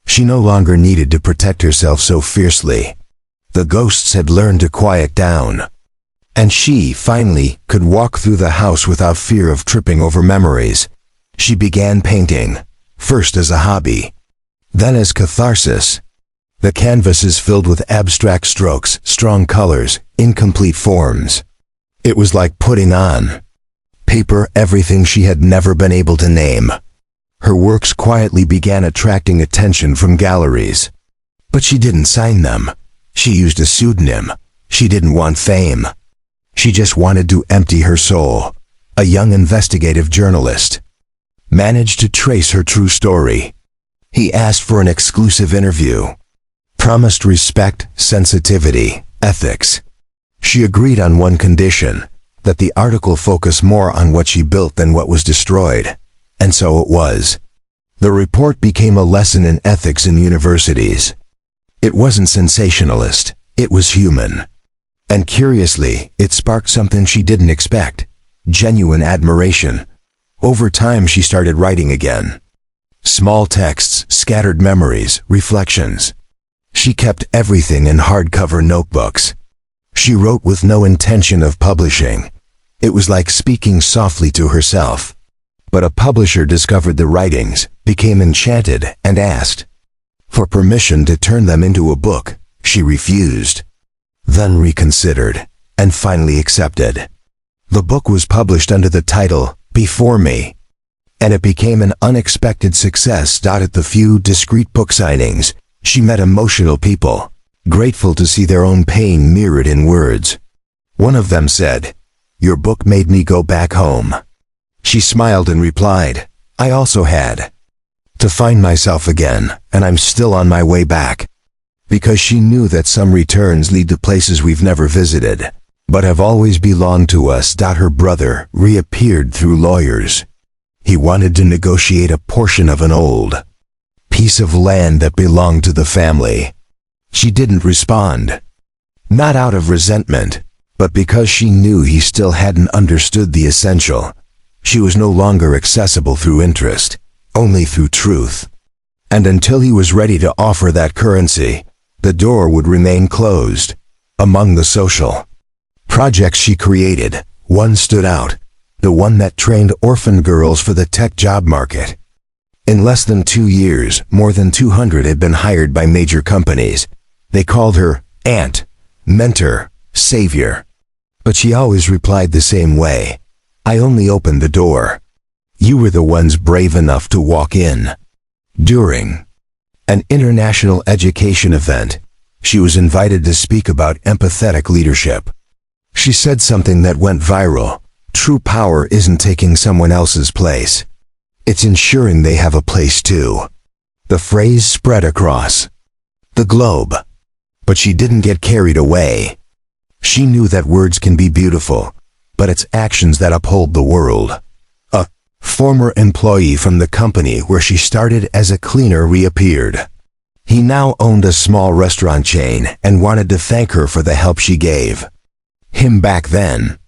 She no longer needed to protect herself so fiercely. The ghosts had learned to quiet down. And she, finally, could walk through the house without fear of tripping over memories. She began painting, first as a hobby, then as catharsis. The canvases filled with abstract strokes, strong colors, incomplete forms. It was like putting on paper everything she had never been able to name. Her works quietly began attracting attention from galleries. But she didn't sign them. She used a pseudonym. She didn't want fame. She just wanted to empty her soul. A young investigative journalist managed to trace her true story. He asked for an exclusive interview, promised respect, sensitivity, ethics. She agreed on one condition, that the article focus more on what she built than what was destroyed. And so it was. The report became a lesson in ethics in universities. It wasn't sensationalist, it was human. And curiously, it sparked something she didn't expect, genuine admiration. Over time she started writing again. Small texts, scattered memories, reflections. She kept everything in hardcover notebooks. She wrote with no intention of publishing. It was like speaking softly to herself. But a publisher discovered the writings, became enchanted, and asked for permission to turn them into a book. She refused, then reconsidered, and finally accepted. The book was published under the title, Before Me, and it became an unexpected success. At the few discreet book signings, she met emotional people, grateful to see their own pain mirrored in words. One of them said, "Your book made me go back home." She smiled and replied, "I also had to find myself again, and I'm still on my way back." Because she knew that some returns lead to places we've never visited, but have always belonged to us. Her brother reappeared through lawyers. He wanted to negotiate a portion of an old piece of land that belonged to the family. She didn't respond. Not out of resentment, but because she knew he still hadn't understood the essential. She was no longer accessible through interest, only through truth. And until he was ready to offer that currency, the door would remain closed. Among the social projects she created, one stood out, the one that trained orphan girls for the tech job market. In less than 2 years, more than 200 had been hired by major companies. They called her aunt, mentor, savior. But she always replied the same way, "I only opened the door. You were the ones brave enough to walk in." During an international education event, she was invited to speak about empathetic leadership. She said something that went viral. True power isn't taking someone else's place. It's ensuring they have a place too. The phrase spread across the globe. But she didn't get carried away. She knew that words can be beautiful, but its actions that uphold the world. A former employee from the company where she started as a cleaner reappeared. He now owned a small restaurant chain and wanted to thank her for the help she gave him back then.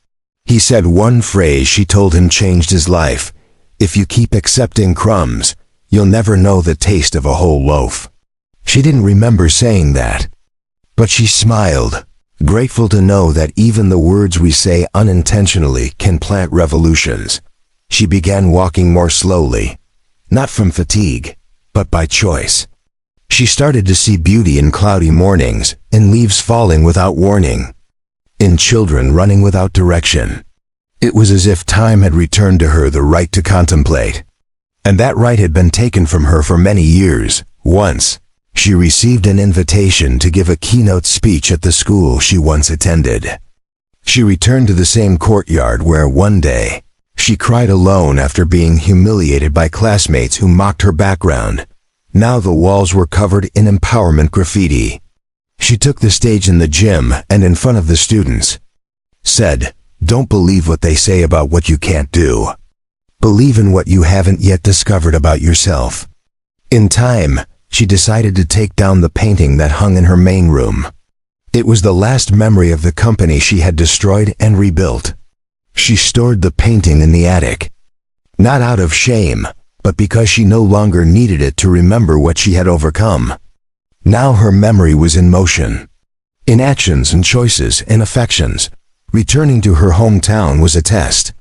He said one phrase she told him changed his life: "If you keep accepting crumbs, you'll never know the taste of a whole loaf." She didn't remember saying that, but she smiled, grateful to know that even the words we say unintentionally can plant revolutions. She began walking more slowly, not from fatigue, but by choice. She started to see beauty in cloudy mornings, in leaves falling without warning, in children running without direction. It was as if time had returned to her the right to contemplate. And that right had been taken from her for many years. Once, she received an invitation to give a keynote speech at the school she once attended. She returned to the same courtyard where one day, she cried alone after being humiliated by classmates who mocked her background. Now the walls were covered in empowerment graffiti. She took the stage in the gym and in front of the students said, "Don't believe what they say about what you can't do. Believe in what you haven't yet discovered about yourself." In time, she decided to take down the painting that hung in her main room. It was the last memory of the company she had destroyed and rebuilt. She stored the painting in the attic, not out of shame, but because she no longer needed it to remember what she had overcome. Now her memory was in motion, in actions and choices and affections. Returning to her hometown was a test.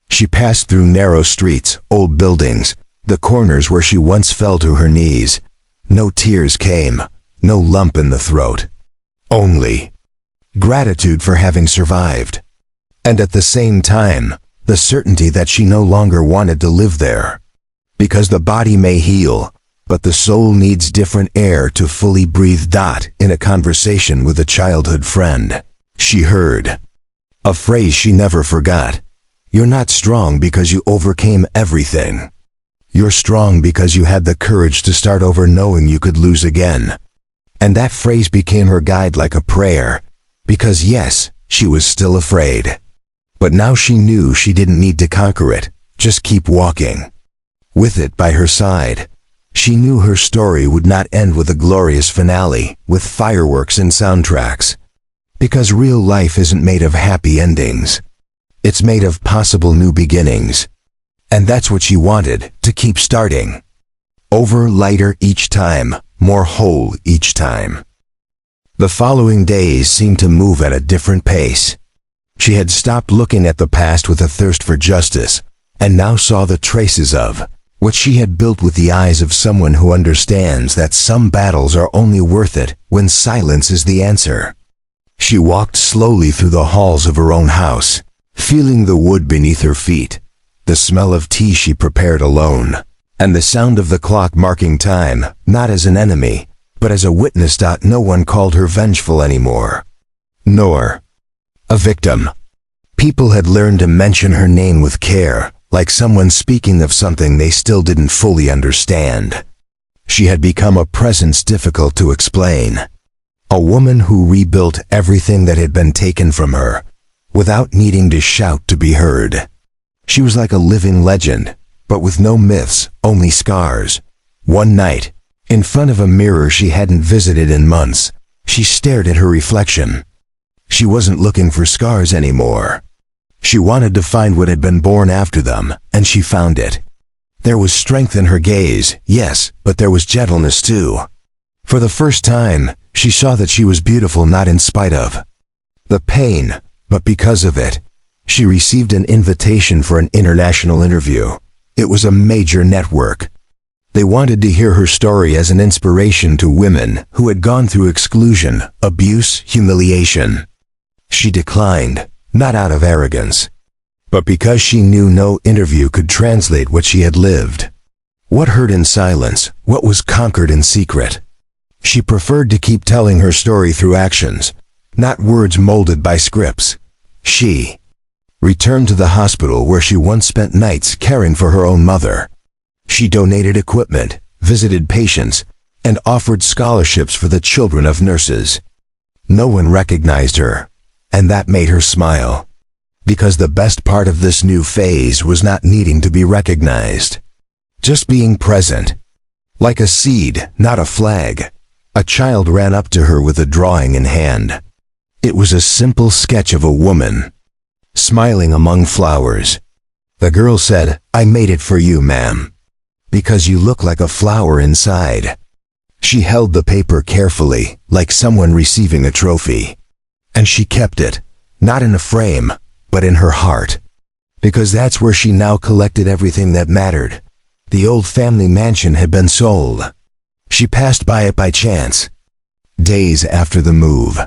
She passed through narrow streets, old buildings, the corners where she once fell to her knees. No tears came, no lump in the throat. Only gratitude for having survived. And at the same time, the certainty that she no longer wanted to live there. Because the body may heal, but the soul needs different air to fully breathe. In a conversation with a childhood friend, she heard a phrase she never forgot: "You're not strong because you overcame everything. You're strong because you had the courage to start over knowing you could lose again." And that phrase became her guide like a prayer. Because yes, she was still afraid. But now she knew she didn't need to conquer it, just keep walking. With it by her side, she knew her story would not end with a glorious finale, with fireworks and soundtracks. Because real life isn't made of happy endings. It's made of possible new beginnings. And that's what she wanted, to keep starting. Over, lighter each time, more whole each time. The following days seemed to move at a different pace. She had stopped looking at the past with a thirst for justice, and now saw the traces of what she had built with the eyes of someone who understands that some battles are only worth it when silence is the answer. She walked slowly through the halls of her own house, feeling the wood beneath her feet, the smell of tea she prepared alone, and the sound of the clock marking time, not as an enemy, but as a witness. No one called her vengeful anymore, nor a victim. People had learned to mention her name with care, like someone speaking of something they still didn't fully understand. She had become a presence difficult to explain. A woman who rebuilt everything that had been taken from her, without needing to shout to be heard. She was like a living legend, but with no myths, only scars. One night, in front of a mirror she hadn't visited in months, she stared at her reflection. She wasn't looking for scars anymore. She wanted to find what had been born after them, and she found it. There was strength in her gaze, yes, but there was gentleness too. For the first time, she saw that she was beautiful not in spite of the pain, but because of it. She received an invitation for an international interview. It was a major network. They wanted to hear her story as an inspiration to women who had gone through exclusion, abuse, humiliation. She declined, not out of arrogance, but because she knew no interview could translate what she had lived. What hurt in silence, what was conquered in secret. She preferred to keep telling her story through actions, not words molded by scripts. She returned to the hospital where she once spent nights caring for her own mother. She donated equipment, visited patients, and offered scholarships for the children of nurses. No one recognized her, and that made her smile. Because the best part of this new phase was not needing to be recognized. Just being present. Like a seed, not a flag. A child ran up to her with a drawing in hand. It was a simple sketch of a woman, smiling among flowers. The girl said, "I made it for you, ma'am, because you look like a flower inside." She held the paper carefully, like someone receiving a trophy. And she kept it, not in a frame, but in her heart. Because that's where she now collected everything that mattered. The old family mansion had been sold. She passed by it by chance. Days after the move,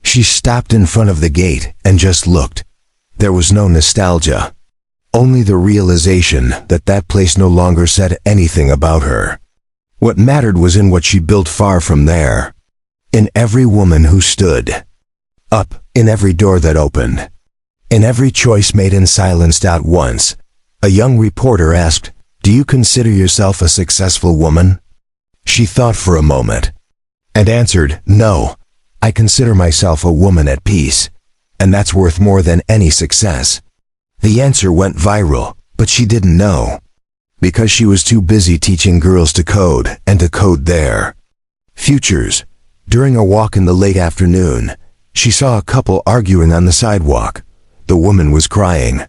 she stopped in front of the gate and just looked. There was no nostalgia, only the realization that that place no longer said anything about her. What mattered was in what she built far from there. In every woman who stood up, in every door that opened, in every choice made in silence. Once, a young reporter asked, "Do you consider yourself a successful woman?" She thought for a moment and answered, "No, I consider myself a woman at peace, and that's worth more than any success." The answer went viral, but she didn't know, because she was too busy teaching girls to code and to code their futures. During a walk in the late afternoon, she saw a couple arguing on the sidewalk. The woman was crying.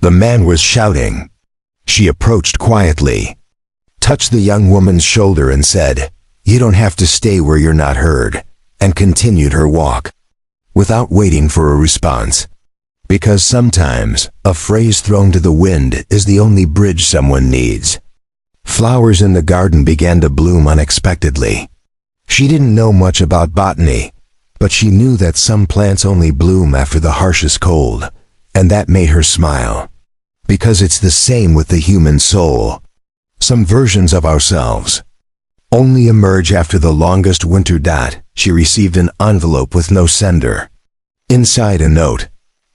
The man was shouting. She approached quietly, touched the young woman's shoulder and said, "You don't have to stay where you're not heard," and continued her walk, without waiting for a response. Because sometimes, a phrase thrown to the wind is the only bridge someone needs. Flowers in the garden began to bloom unexpectedly. She didn't know much about botany, but she knew that some plants only bloom after the harshest cold, and that made her smile. Because it's the same with the human soul. Some versions of ourselves only emerge after the longest winter. She received an envelope with no sender. Inside a note,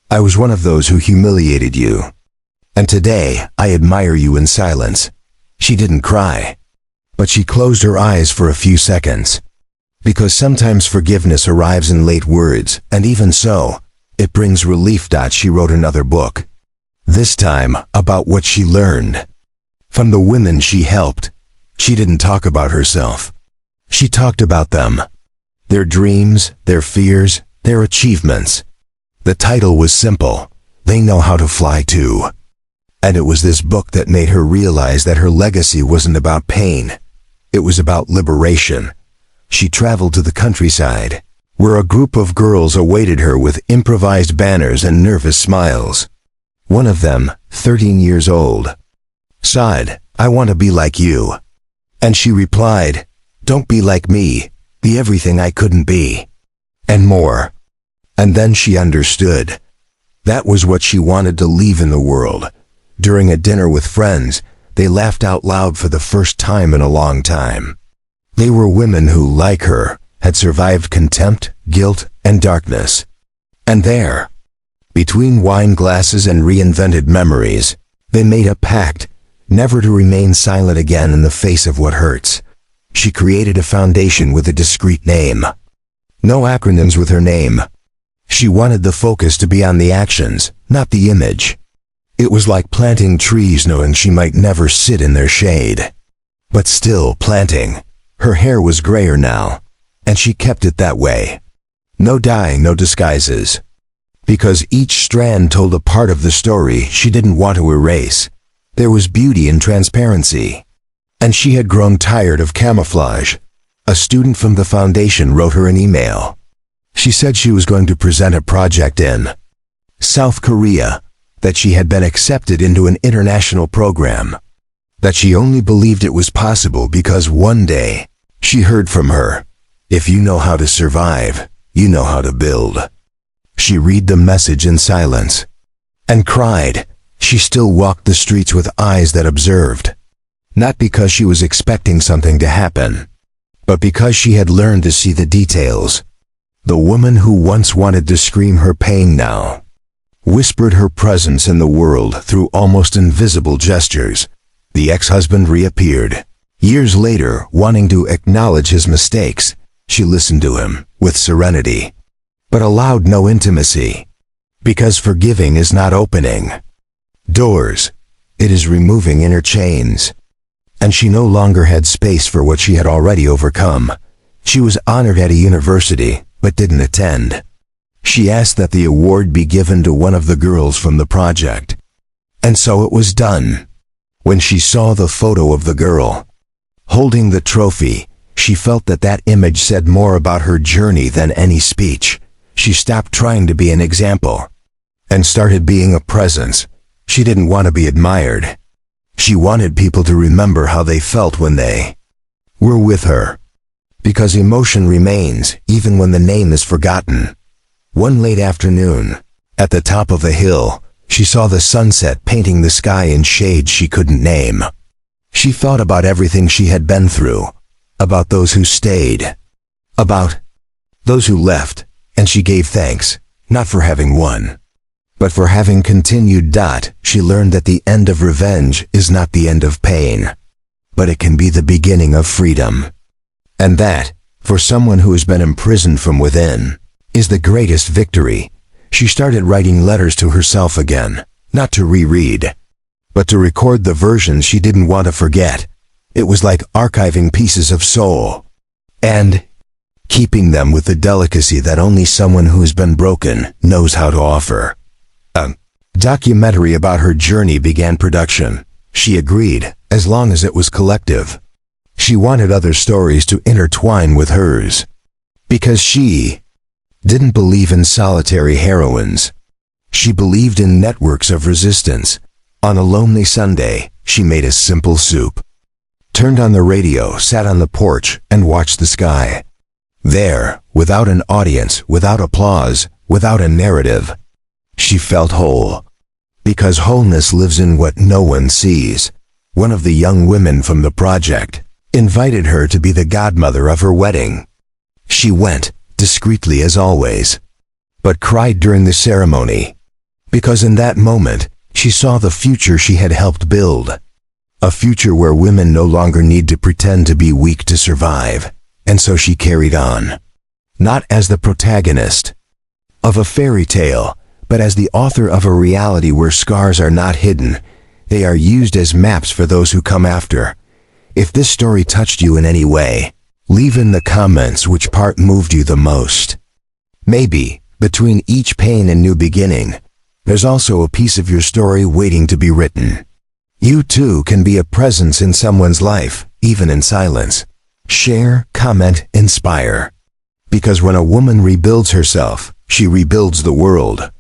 "I was one of those who humiliated you, and today I admire you in silence." She didn't cry, but she closed her eyes for a few seconds. Because sometimes forgiveness arrives in late words, and even so, it brings relief. She wrote another book, this time about what she learned from the women she helped. She didn't talk about herself. She talked about them, their dreams, their fears, their achievements. The title was simple, "They Know How to Fly Too." And it was this book that made her realize that her legacy wasn't about pain. It was about liberation. She traveled to the countryside, where a group of girls awaited her with improvised banners and nervous smiles. One of them, 13 years old, sighed, "I want to be like you." And she replied, "Don't be like me, be everything I couldn't be." And more. And then she understood. That was what she wanted to leave in the world. During a dinner with friends, they laughed out loud for the first time in a long time. They were women who, like her, had survived contempt, guilt, and darkness. And there, between wine glasses and reinvented memories, they made a pact, never to remain silent again in the face of what hurts. She created a foundation with a discrete name. No acronyms with her name. She wanted the focus to be on the actions, not the image. It was like planting trees knowing she might never sit in their shade. But still planting. Her hair was grayer now, and she kept it that way. No dye, no disguises. Because each strand told a part of the story she didn't want to erase. There was beauty in transparency. And she had grown tired of camouflage. A student from the foundation wrote her an email. She said she was going to present a project in South Korea, that she had been accepted into an international program, that she only believed it was possible because one day she heard from her, "If you know how to survive, you know how to build." She read the message in silence and cried. She still walked the streets with eyes that observed, not because she was expecting something to happen, but because she had learned to see the details. The woman who once wanted to scream her pain now whispered her presence in the world through almost invisible gestures. The ex-husband reappeared. Years later, wanting to acknowledge his mistakes, she listened to him with serenity, but allowed no intimacy. Because forgiving is not opening doors. It is removing inner chains. And she no longer had space for what she had already overcome. She was honored at a university, but didn't attend. She asked that the award be given to one of the girls from the project. And so it was done. When she saw the photo of the girl holding the trophy, she felt that that image said more about her journey than any speech. She stopped trying to be an example and started being a presence. She didn't want to be admired. She wanted people to remember how they felt when they were with her. Because emotion remains even when the name is forgotten. One late afternoon, at the top of a hill, she saw the sunset painting the sky in shades she couldn't name. She thought about everything she had been through, about those who stayed, about those who left, and she gave thanks, not for having won, but for having continued. She learned that the end of revenge is not the end of pain, but it can be the beginning of freedom. And that, for someone who has been imprisoned from within, is the greatest victory. She started writing letters to herself again, not to reread, but to record the versions she didn't want to forget. It was like archiving pieces of soul and keeping them with the delicacy that only someone who has been broken knows how to offer. A documentary about her journey began production. She agreed, as long as it was collective. She wanted other stories to intertwine with hers, because she didn't believe in solitary heroines. She believed in networks of resistance. On a lonely Sunday, she made a simple soup, turned on the radio, sat on the porch, and watched the sky. There, without an audience, without applause, without a narrative, she felt whole. Because wholeness lives in what no one sees. One of the young women from the project invited her to be the godmother of her wedding. She went, discreetly as always, but cried during the ceremony, because in that moment, she saw the future she had helped build. A future where women no longer need to pretend to be weak to survive. And so she carried on. Not as the protagonist of a fairy tale, but as the author of a reality where scars are not hidden. They are used as maps for those who come after. If this story touched you in any way, leave in the comments which part moved you the most. Maybe, between each pain and new beginning, there's also a piece of your story waiting to be written. You too can be a presence in someone's life, even in silence. Share, comment, inspire. Because when a woman rebuilds herself, she rebuilds the world.